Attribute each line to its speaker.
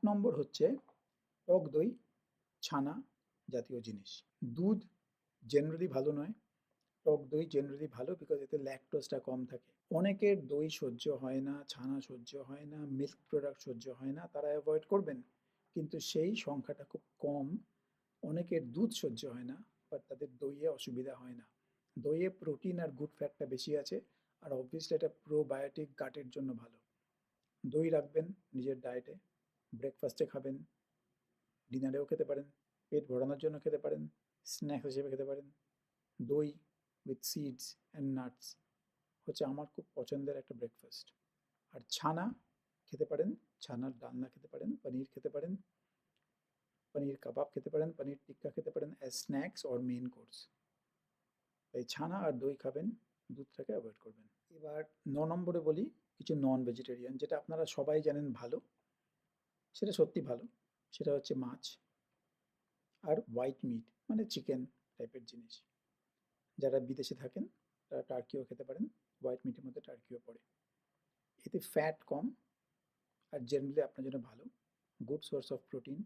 Speaker 1: নম্বর হচ্ছে টক দই, ছানা জাতীয় জিনিস। দুধ জেনারেলি ভালো নয়, টক দই জেনারেলি ভালো বিকজ এতে ল্যাকটোজটা কম থাকে। অনেকের দই সহ্য হয় না, ছানা সহ্য হয় না, মিল্ক প্রোডাক্ট সহ্য হয় না, তারা অ্যাভয়েড করবেন। কিন্তু সেই সংখ্যাটা খুব কম। অনেকের দুধ সহ্য হয় না, বাট তাদের দইয়ে অসুবিধা হয় না। দইয়ে প্রোটিন আর গুড ফ্যাটটা বেশি আছে, আর অবভিয়াসলি এটা প্রোবায়োটিক গাটের জন্য ভালো। দই রাখবেন নিজের ডায়েটে, ব্রেকফাস্টে খাবেন, ডিনারেও খেতে পারেন, পেট ভরানোর জন্য খেতে পারেন, স্ন্যাক্স হিসেবে খেতে পারেন। দই উইথ সিডস অ্যান্ড নাটস হচ্ছে আমার খুব পছন্দের একটা ব্রেকফাস্ট। আর ছানা খেতে পারেন, ছানার ডালনা খেতে পারেন, পনির খেতে পারেন, পনির কাবাব খেতে পারেন, পনির টিক্কা খেতে পারেন as snacks or main course. তাই ছানা আর দই খাবেন, দুধটাকে অ্যাভয়েড করবেন। এবার ৯ নম্বরে বলি কিছু নন ভেজিটেরিয়ান, যেটা আপনারা সবাই জানেন ভালো, সেটা সত্যি ভালো। সেটা হচ্ছে মাছ আর হোয়াইট মিট, মানে চিকেন টাইপের জিনিস। যারা বিদেশে থাকেন তারা টার্কিও খেতে পারেন, হোয়াইট মিটের মধ্যে টার্কিও পড়ে। এতে ফ্যাট কম আর জেনারেলি আপনার জন্য ভালো, গুড সোর্স অফ প্রোটিন।